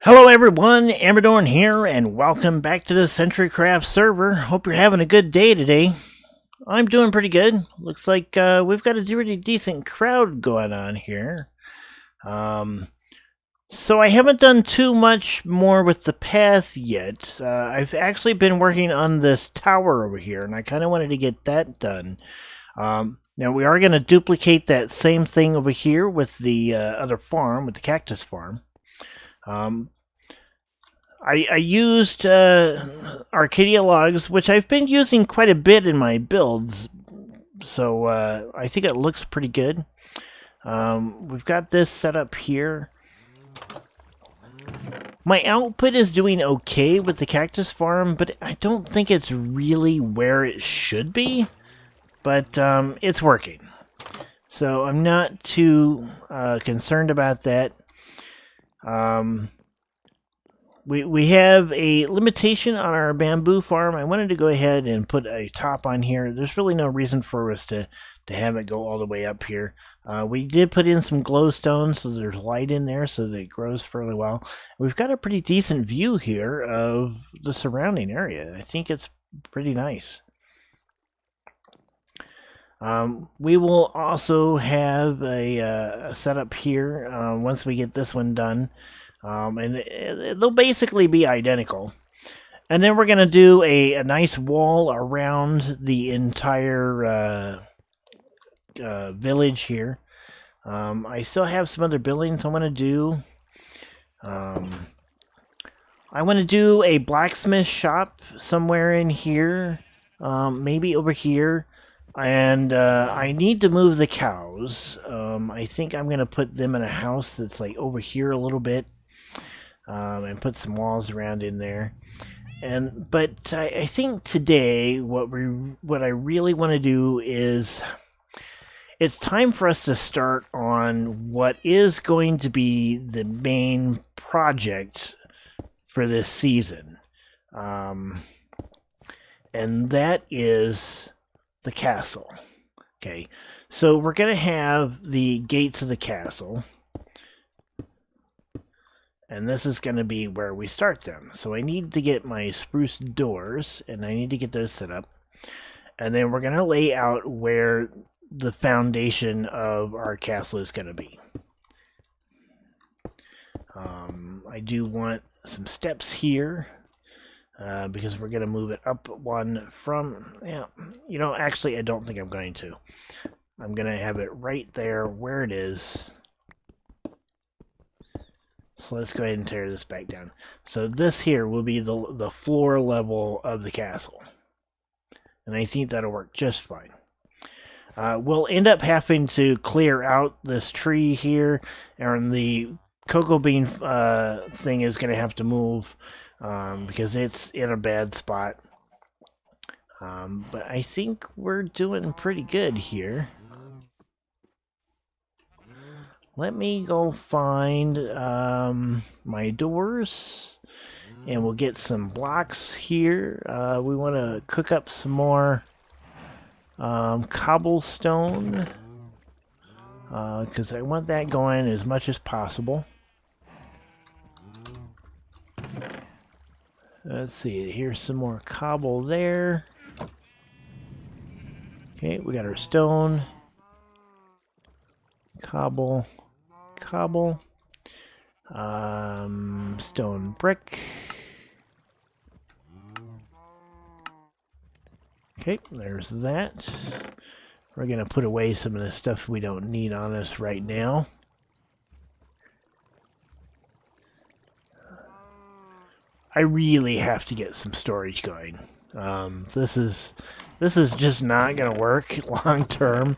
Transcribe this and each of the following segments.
Hello everyone, Amradorn here, and welcome back to the CentriCraft server. Hope you're having a good day today. I'm doing pretty good. Looks like we've got a really decent crowd going on here. So I haven't done too much more with the path yet. I've actually been working on this tower over here, and I kind of wanted to get that done. Now we are going to duplicate that same thing over here with the other farm, with the cactus farm. I used Arcadia logs, which I've been using quite a bit in my builds, so I think it looks pretty good. We've got this set up here. My output is doing okay with the cactus farm, but I don't think it's really where it should be, but it's working. So I'm not too concerned about that. We have a limitation on our bamboo farm. I wanted to go ahead and put a top on here. There's really no reason for us to have it go all the way up here. We did put in some glowstone so there's light in there so that it grows fairly well. We've got a pretty decent view here of the surrounding area. I think it's pretty nice. We will also have a setup here once we get this one done. And they'll basically be identical. And then we're going to do a nice wall around the entire village here. I still have some other buildings I want to do. I want to do a blacksmith shop somewhere in here. Maybe over here. And I need to move the cows. I think I'm going to put them in a house that's like over here a little bit. And put some walls around in there. But I think today what I really want to do is it's time for us to start on what is going to be the main project for this season. And that is the castle. Okay, so we're going to have the gates of the castle. And this is going to be where we start them. So I need to get my spruce doors, and I need to get those set up. And then we're going to lay out where the foundation of our castle is going to be. I do want some steps here, because we're going to move it up one from... Yeah, you know, actually I don't think I'm going to. I'm going to have it right there where it is. So let's go ahead and tear this back down. So this here will be the floor level of the castle. And I think that'll work just fine. We'll end up having to clear out this tree here. And the cocoa bean thing is going to have to move because it's in a bad spot. But I think we're doing pretty good here. Let me go find my doors, and we'll get some blocks here. We want to cook up some more cobblestone, because I want that going as much as possible. Let's see, here's some more cobble there. Okay, we got our stone, cobble. Stone brick. Okay, there's that. We're going to put away some of the stuff we don't need on us right now. I really have to get some storage going. This is just not going to work long term.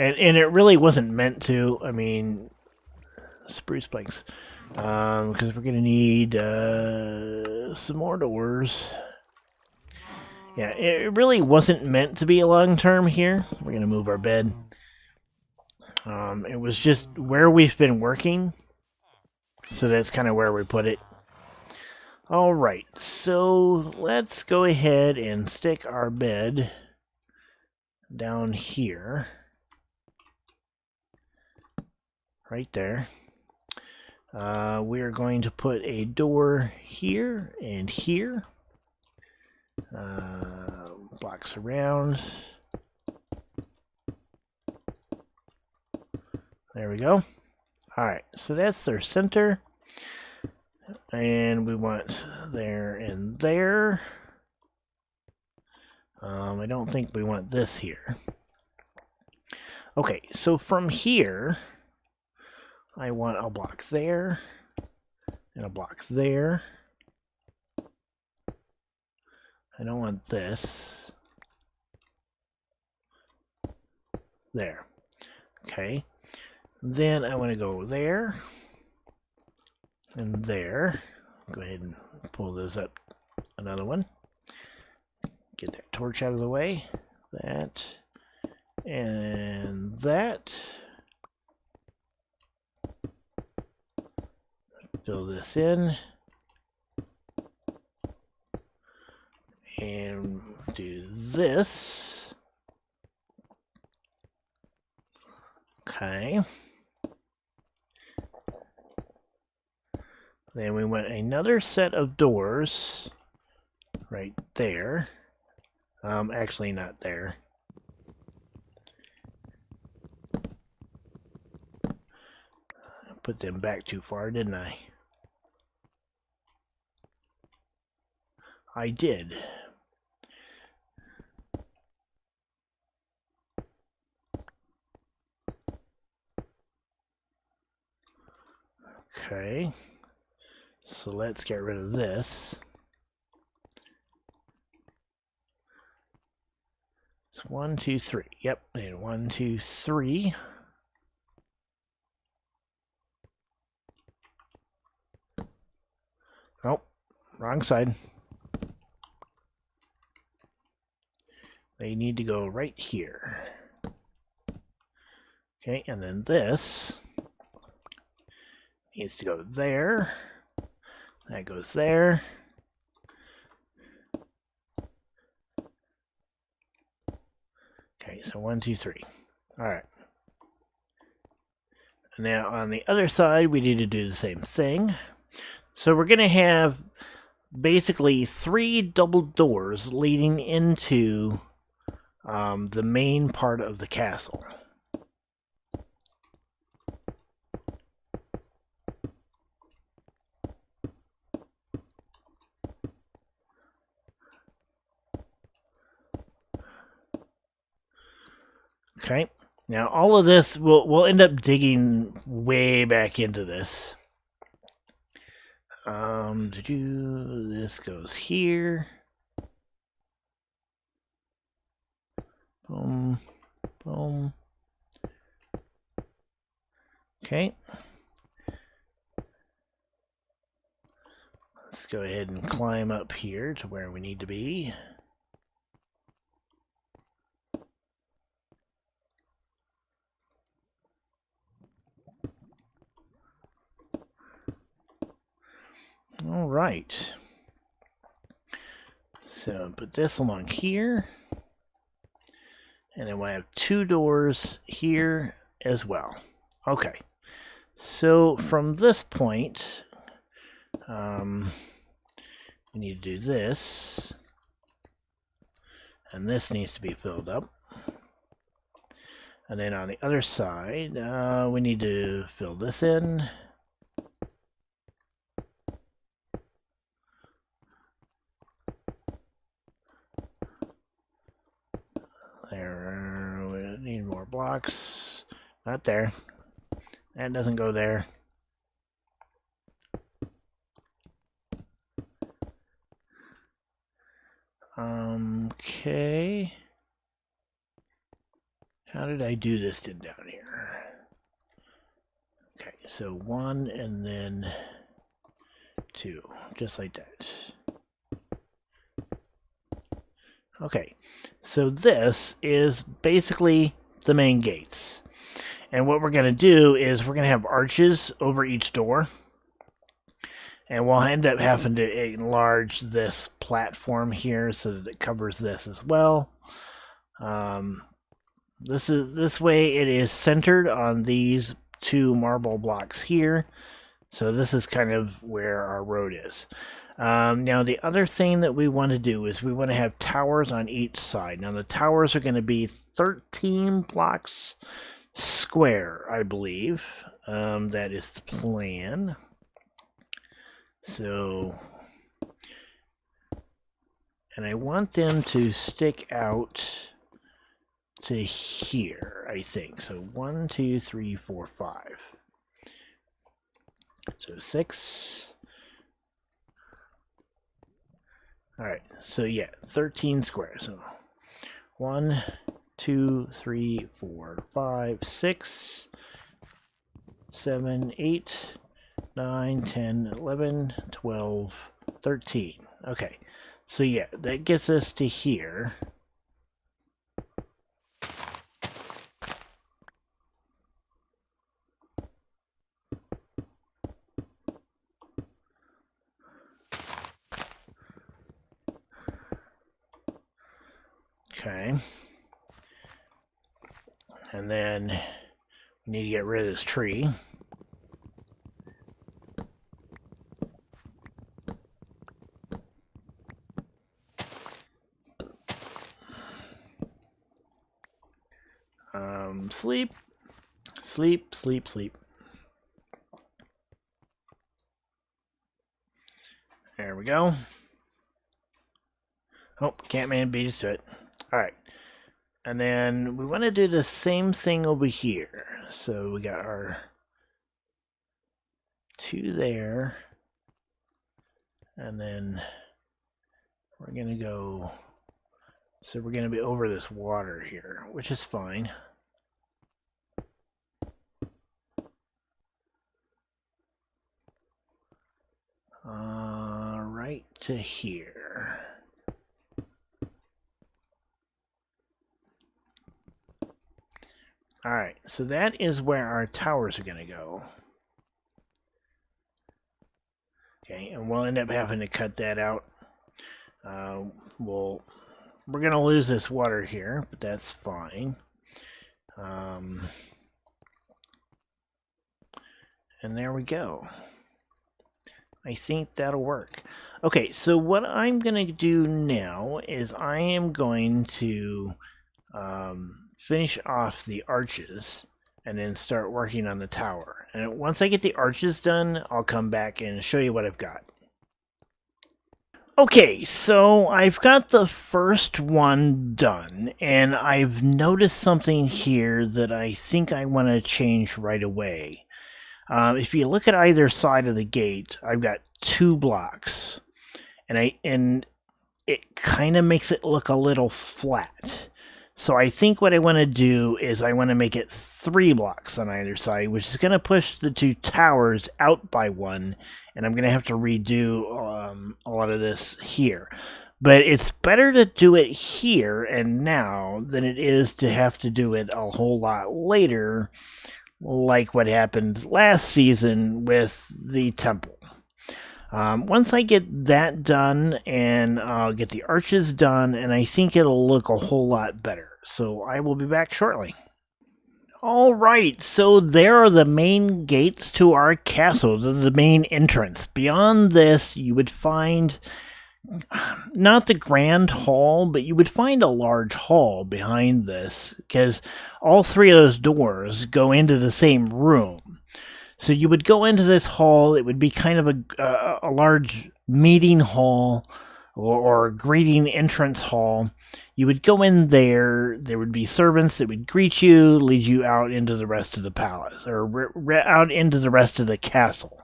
And it really wasn't meant to. I mean, spruce planks. Because we're going to need some more doors. Yeah, it really wasn't meant to be a long term here. We're going to move our bed. It was just where we've been working. So that's kind of where we put it. Alright, so let's go ahead and stick our bed down here. Right there. we're going to put a door here and here. Blocks around. There we go. Alright, so that's their center. And we want there and there. I don't think we want this here. Okay, so from here, I want a block there, and a block there. I don't want this. There. Okay. Then I want to go there, and there. Go ahead and pull those up. Another one. Get that torch out of the way. That. And that. Fill this in. And do this. Okay. Then we want another set of doors right there. Actually not there. Put them back too far, didn't I? I did. Okay. So let's get rid of this. It's 1, 2, 3. Yep, and 1, 2, 3. Oh, wrong side. They need to go right here. Okay, and then this needs to go there. That goes there. Okay, so 1, 2, 3. All right. Now on the other side, we need to do the same thing. So we're going to have basically 3 double doors leading into the main part of the castle. Okay, now all of this, we'll end up digging way back into this. This goes here. Boom, boom. Okay. Let's go ahead and climb up here to where we need to be. All right. So put this along here. And then we'll have 2 doors here as well. Okay. So from this point, we need to do this. And this needs to be filled up. And then on the other side, we need to fill this in. There, we need more blocks. Not there. That doesn't go there. Okay. How did I do this down here? Okay, so 1 and then 2, just like that. Okay, so this is basically the main gates. And what we're going to do is we're going to have arches over each door. And we'll end up having to enlarge this platform here so that it covers this as well. This way it is centered on these 2 marble blocks here. So this is kind of where our road is. Now the other thing that we want to do is we want to have towers on each side. Now the towers are going to be 13 blocks square, I believe. That is the plan. So, and I want them to stick out to here, I think. So 1, 2, 3, 4, 5. So 6. Alright, so yeah, 13 squares. So 1, 2, 3, 4, 5, 6, 7, 8, 9, 10, 11, 12, 13. Okay, so yeah, that gets us to here. Okay. And then we need to get rid of this tree. Sleep. Sleep, sleep, sleep. There we go. Oh, Catman beat us to it. Alright. And then we want to do the same thing over here. So we got our 2 there. And then we're going to go... So we're going to be over this water here, which is fine. Right to here. Alright, so that is where our towers are going to go. Okay, and we'll end up having to cut that out. We're going to lose this water here, but that's fine. And there we go. I think that'll work. Okay, so what I'm going to do now is I am going to finish off the arches and then start working on the tower. And once I get the arches done, I'll come back and show you what I've got. Okay, so I've got the first one done, and I've noticed something here that I think I want to change right away. If you look at either side of the gate, I've got 2 blocks, and it kind of makes it look a little flat. So I think what I want to do is I want to make it 3 blocks on either side, which is going to push the 2 towers out by 1, and I'm going to have to redo a lot of this here. But it's better to do it here and now than it is to have to do it a whole lot later, like what happened last season with the temple. Once I get that done, and I'll get the arches done, and I think it'll look a whole lot better. So I will be back shortly. Alright, so there are the main gates to our castle, the main entrance. Beyond this, you would find not the grand hall, but you would find a large hall behind this, because all 3 of those doors go into the same room. So you would go into this hall. It would be kind of a large meeting hall or a greeting entrance hall. You would go in there. There would be servants that would greet you, lead you out into the rest of the palace, or out into the rest of the castle.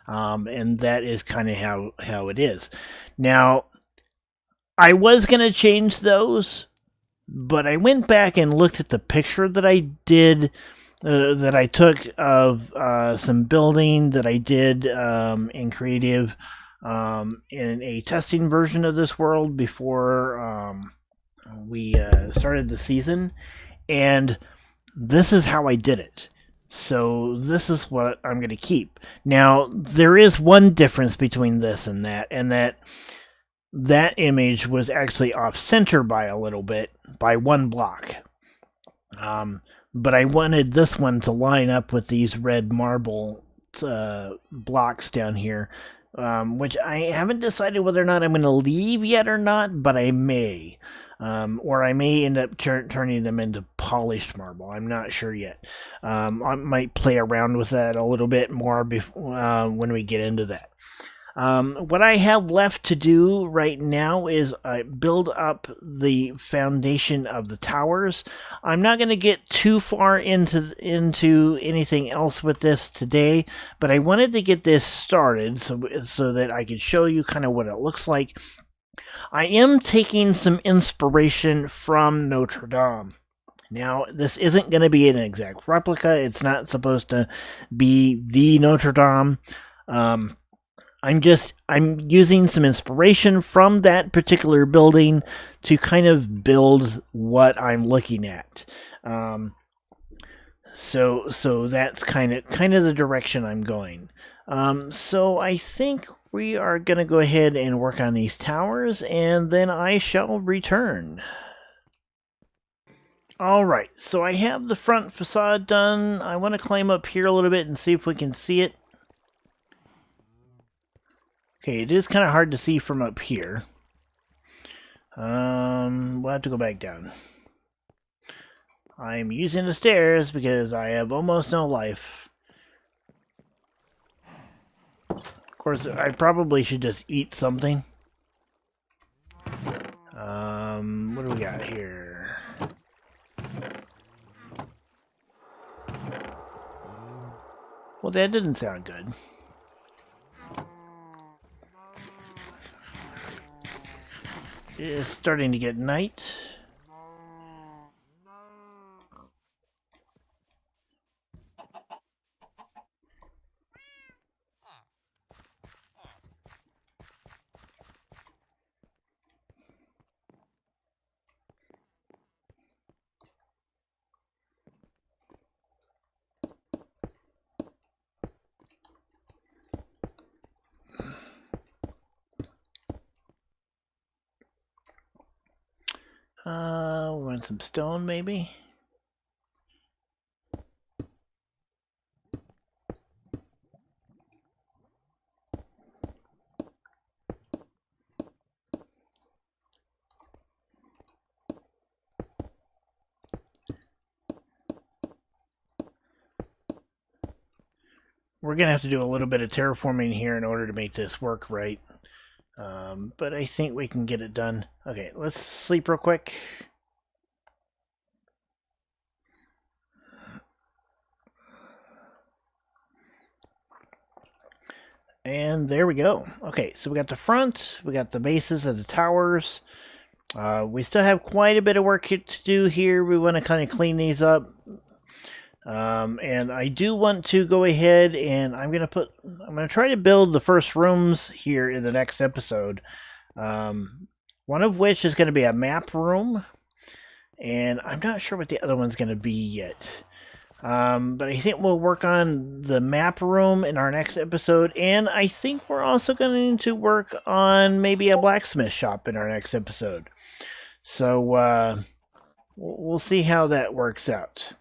And that is kind of how it is. Now, I was going to change those, but I went back and looked at the picture that I did, that I took of some building that I did in Creative in a testing version of this world before we started the season, and this is how I did it. So this is what I'm going to keep. Now, there is one difference between this and that image was actually off-center by a little bit, by 1 block. But I wanted this one to line up with these red marble blocks down here, which I haven't decided whether or not I'm going to leave yet or not, but I may. Or I may end up turning them into polished marble. I'm not sure yet. I might play around with that a little bit more when we get into that. What I have left to do right now is build up the foundation of the towers. I'm not going to get too far into anything else with this today, but I wanted to get this started so that I could show you kind of what it looks like. I am taking some inspiration from Notre Dame. Now, this isn't going to be an exact replica. It's not supposed to be the Notre Dame. I'm using some inspiration from that particular building to kind of build what I'm looking at. So that's kind of the direction I'm going. So I think we are going to go ahead and work on these towers, and then I shall return. Alright, so I have the front facade done. I want to climb up here a little bit and see if we can see it. Okay, it is kind of hard to see from up here. We'll have to go back down. I'm using the stairs because I have almost no life. Of course, I probably should just eat something. What do we got here? Well, that didn't sound good. It is starting to get night. We want some stone, maybe. We're gonna have to do a little bit of terraforming here in order to make this work right. But I think we can get it done. Okay, let's sleep real quick. And there we go. Okay, so we got the front, we got the bases of the towers. We still have quite a bit of work to do here. We want to kind of clean these up. And I do want to go ahead and I'm going to try to build the first rooms here in the next episode. One of which is going to be a map room. And I'm not sure what the other one's going to be yet. But I think we'll work on the map room in our next episode. And I think we're also going to work on maybe a blacksmith shop in our next episode. So we'll see how that works out.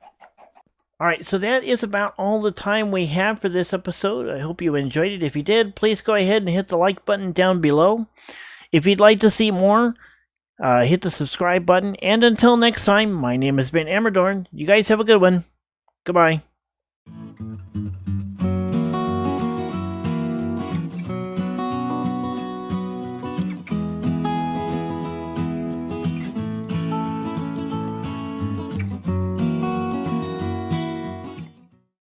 Alright, so that is about all the time we have for this episode. I hope you enjoyed it. If you did, please go ahead and hit the like button down below. If you'd like to see more, hit the subscribe button. And until next time, my name has been Amradorn. You guys have a good one. Goodbye.